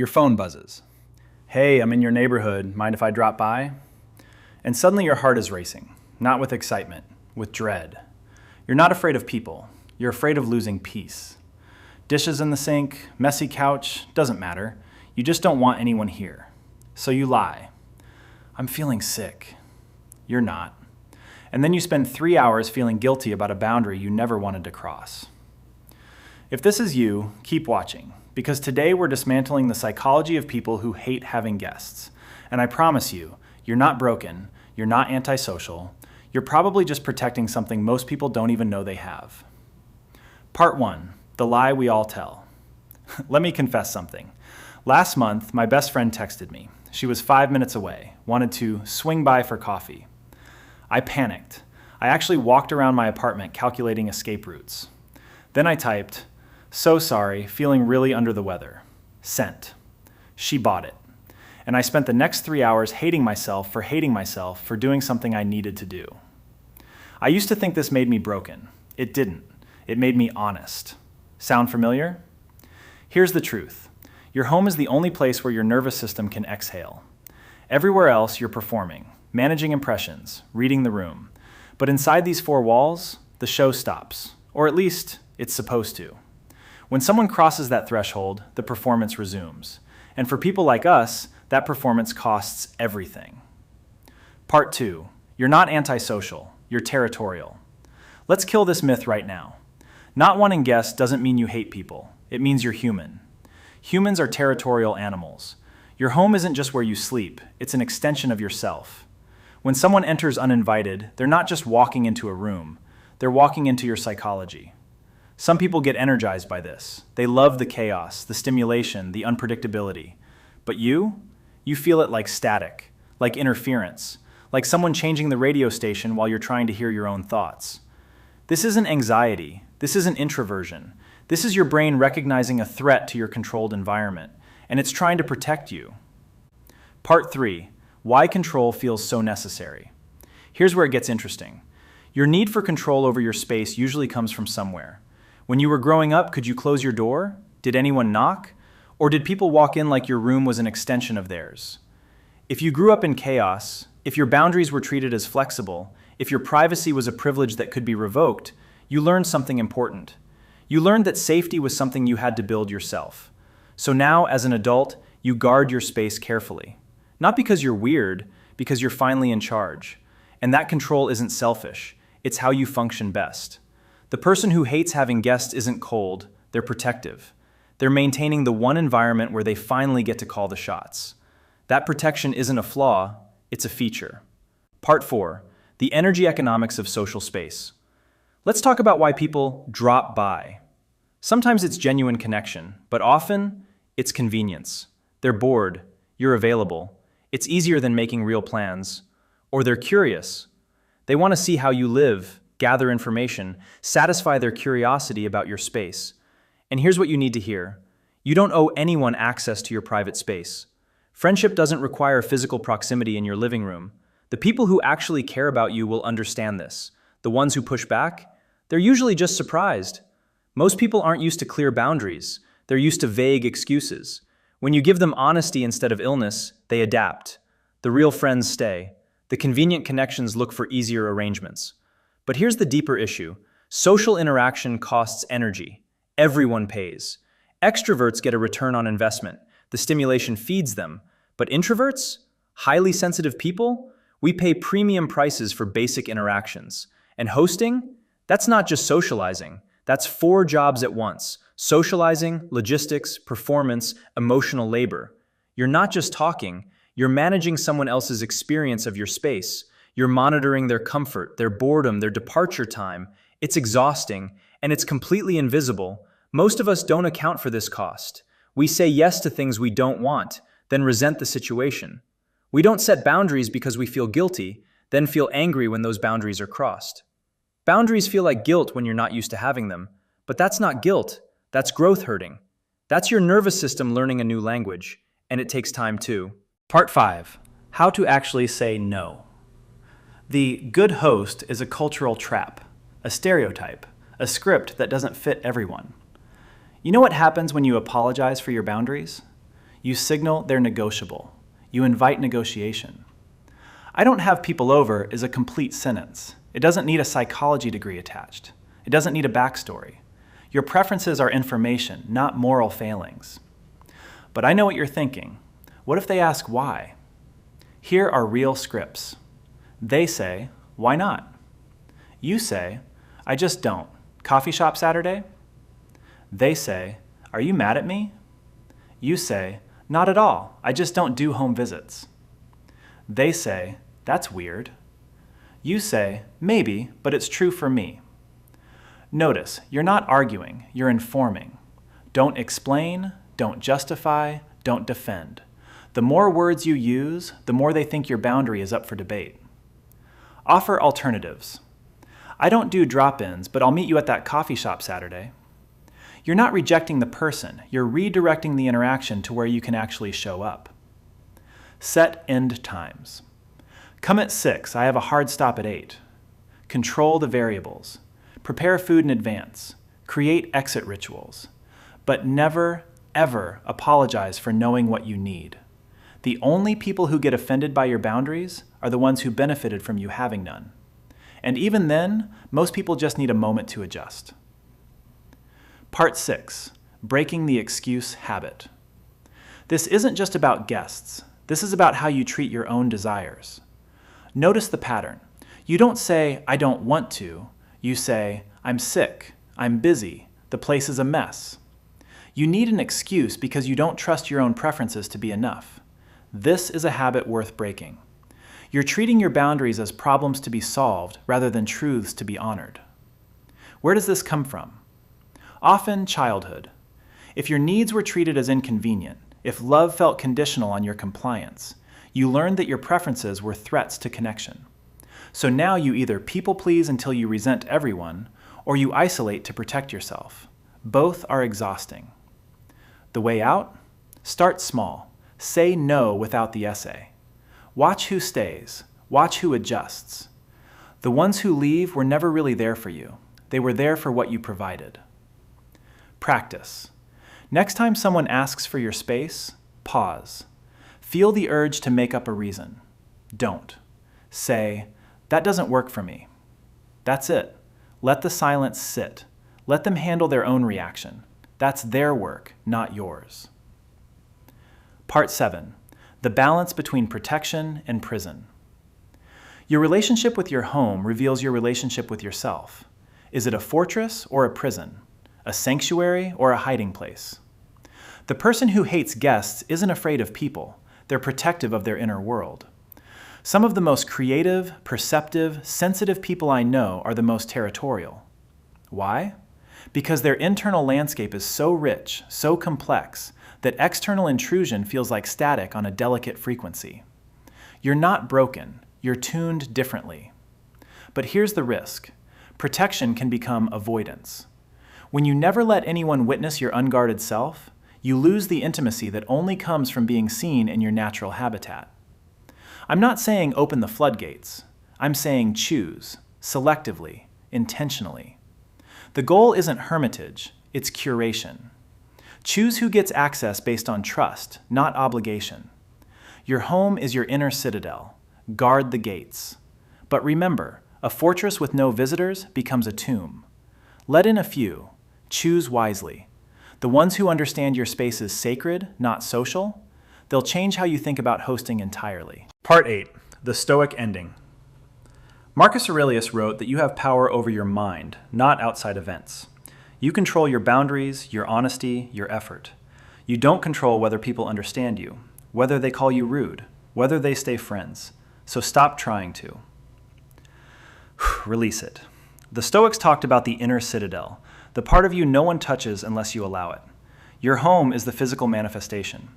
Your phone buzzes. Hey, I'm in your neighborhood. Mind if I drop by? And suddenly your heart is racing, not with excitement, with dread. You're not afraid of people. You're afraid of losing peace. Dishes in the sink, messy couch, doesn't matter. You just don't want anyone here. So you lie. I'm feeling sick. You're not. And then you spend 3 hours feeling guilty about a boundary you never wanted to cross. If this is you, keep watching, because today we're dismantling the psychology of people who hate having guests. And I promise you, you're not broken, you're not antisocial, you're probably just protecting something most people don't even know they have. Part 1, the lie we all tell. Let me confess something. Last month, my best friend texted me. She was 5 minutes away, wanted to swing by for coffee. I panicked. I actually walked around my apartment calculating escape routes. Then I typed, "So sorry, feeling really under the weather." Sent. She bought it. And I spent the next 3 hours hating myself for doing something I needed to do. I used to think this made me broken. It didn't. It made me honest. Sound familiar? Here's the truth. Your home is the only place where your nervous system can exhale. Everywhere else, you're performing, managing impressions, reading the room. But inside these four walls, the show stops. Or at least, it's supposed to. When someone crosses that threshold, the performance resumes. And for people like us, that performance costs everything. Part 2. You're not antisocial. You're territorial. Let's kill this myth right now. Not wanting guests doesn't mean you hate people. It means you're human. Humans are territorial animals. Your home isn't just where you sleep. It's an extension of yourself. When someone enters uninvited, they're not just walking into a room. They're walking into your psychology. Some people get energized by this. They love the chaos, the stimulation, the unpredictability. But you feel it like static, like interference, like someone changing the radio station while you're trying to hear your own thoughts. This isn't anxiety. This isn't introversion. This is your brain recognizing a threat to your controlled environment, and it's trying to protect you. Part 3. Why control feels so necessary. Here's where it gets interesting. Your need for control over your space usually comes from somewhere. When you were growing up, could you close your door? Did anyone knock? Or did people walk in like your room was an extension of theirs? If you grew up in chaos, if your boundaries were treated as flexible, if your privacy was a privilege that could be revoked, you learned something important. You learned that safety was something you had to build yourself. So now, as an adult, you guard your space carefully. Not because you're weird, because you're finally in charge. And that control isn't selfish. It's how you function best. The person who hates having guests isn't cold, they're protective. They're maintaining the one environment where they finally get to call the shots. That protection isn't a flaw, it's a feature. Part 4. The energy economics of social space. Let's talk about why people drop by. Sometimes it's genuine connection, but often it's convenience. They're bored, you're available. It's easier than making real plans. Or they're curious. They want to see how you live, gather information, satisfy their curiosity about your space. And here's what you need to hear. You don't owe anyone access to your private space. Friendship doesn't require physical proximity in your living room. The people who actually care about you will understand this. The ones who push back, they're usually just surprised. Most people aren't used to clear boundaries. They're used to vague excuses. When you give them honesty instead of illness, they adapt. The real friends stay. The convenient connections look for easier arrangements. But here's the deeper issue. Social interaction costs energy. Everyone pays. Extroverts get a return on investment. The stimulation feeds them. But introverts? Highly sensitive people? We pay premium prices for basic interactions. And hosting? That's not just socializing. That's 4 jobs at once. Socializing, logistics, performance, emotional labor. You're not just talking, you're managing someone else's experience of your space. You're monitoring their comfort, their boredom, their departure time. It's exhausting, and it's completely invisible. Most of us don't account for this cost. We say yes to things we don't want, then resent the situation. We don't set boundaries because we feel guilty, then feel angry when those boundaries are crossed. Boundaries feel like guilt when you're not used to having them, but that's not guilt. That's growth hurting. That's your nervous system learning a new language, and it takes time too. Part 5. How to actually say no. The good host is a cultural trap, a stereotype, a script that doesn't fit everyone. You know what happens when you apologize for your boundaries? You signal they're negotiable. You invite negotiation. I don't have people over is a complete sentence. It doesn't need a psychology degree attached. It doesn't need a backstory. Your preferences are information, not moral failings. But I know what you're thinking. What if they ask why? Here are real scripts. They say, why not? You say, I just don't. Coffee shop Saturday? They say, are you mad at me? You say, not at all. I just don't do home visits. They say, that's weird. You say, maybe, but it's true for me. Notice, you're not arguing, you're informing. Don't explain, don't justify, don't defend. The more words you use, the more they think your boundary is up for debate. Offer alternatives. I don't do drop-ins, but I'll meet you at that coffee shop Saturday. You're not rejecting the person, you're redirecting the interaction to where you can actually show up. Set end times. Come at 6, I have a hard stop at 8. Control the variables. Prepare food in advance. Create exit rituals. But never, ever apologize for knowing what you need. The only people who get offended by your boundaries are the ones who benefited from you having none. And even then, most people just need a moment to adjust. Part 6, breaking the excuse habit. This isn't just about guests. This is about how you treat your own desires. Notice the pattern. You don't say, I don't want to. You say, I'm sick, I'm busy, the place is a mess. You need an excuse because you don't trust your own preferences to be enough. This is a habit worth breaking. You're treating your boundaries as problems to be solved rather than truths to be honored. Where does this come from? Often childhood. If your needs were treated as inconvenient, if love felt conditional on your compliance, you learned that your preferences were threats to connection. So now you either people please until you resent everyone, or you isolate to protect yourself. Both are exhausting. The way out? Start small. Say no without the essay. Watch who stays. Watch who adjusts. The ones who leave were never really there for you. They were there for what you provided. Practice. Next time someone asks for your space, pause. Feel the urge to make up a reason. Don't. Say, that doesn't work for me. That's it. Let the silence sit. Let them handle their own reaction. That's their work, not yours. Part 7. The balance between protection and prison. Your relationship with your home reveals your relationship with yourself. Is it a fortress or a prison? A sanctuary or a hiding place? The person who hates guests isn't afraid of people. They're protective of their inner world. Some of the most creative, perceptive, sensitive people I know are the most territorial. Why? Because their internal landscape is so rich, so complex, that external intrusion feels like static on a delicate frequency. You're not broken, you're tuned differently. But here's the risk. Protection can become avoidance. When you never let anyone witness your unguarded self, you lose the intimacy that only comes from being seen in your natural habitat. I'm not saying open the floodgates. I'm saying choose, selectively, intentionally. The goal isn't hermitage, it's curation. Choose who gets access based on trust, not obligation. Your home is your inner citadel. Guard the gates. But remember, a fortress with no visitors becomes a tomb. Let in a few. Choose wisely. The ones who understand your space is sacred, not social, they'll change how you think about hosting entirely. Part 8. The Stoic Ending. Marcus Aurelius wrote that you have power over your mind, not outside events. You control your boundaries, your honesty, your effort. You don't control whether people understand you, whether they call you rude, whether they stay friends. So stop trying to. Release it. The Stoics talked about the inner citadel, the part of you no one touches unless you allow it. Your home is the physical manifestation.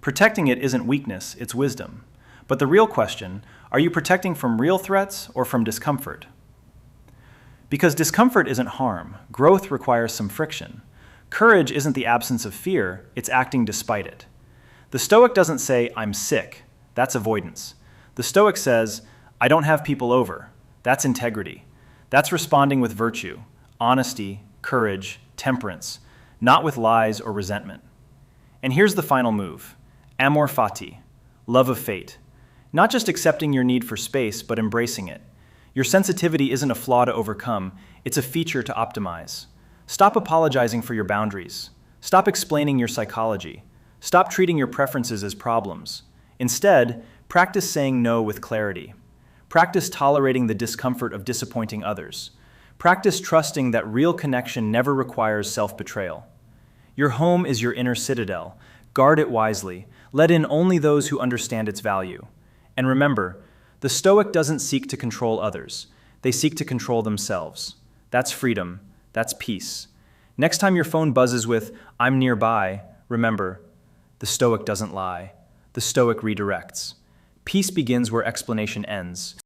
Protecting it isn't weakness, it's wisdom. But the real question, are you protecting from real threats or from discomfort? Because discomfort isn't harm. Growth requires some friction. Courage isn't the absence of fear, it's acting despite it. The Stoic doesn't say, I'm sick. That's avoidance. The Stoic says, I don't have people over. That's integrity. That's responding with virtue, honesty, courage, temperance, not with lies or resentment. And here's the final move. Amor fati, love of fate. Not just accepting your need for space, but embracing it. Your sensitivity isn't a flaw to overcome, it's a feature to optimize. Stop apologizing for your boundaries. Stop explaining your psychology. Stop treating your preferences as problems. Instead, practice saying no with clarity. Practice tolerating the discomfort of disappointing others. Practice trusting that real connection never requires self-betrayal. Your home is your inner citadel. Guard it wisely. Let in only those who understand its value. And remember, the Stoic doesn't seek to control others. They seek to control themselves. That's freedom. That's peace. Next time your phone buzzes with, "I'm nearby," remember, the Stoic doesn't lie. The Stoic redirects. Peace begins where explanation ends.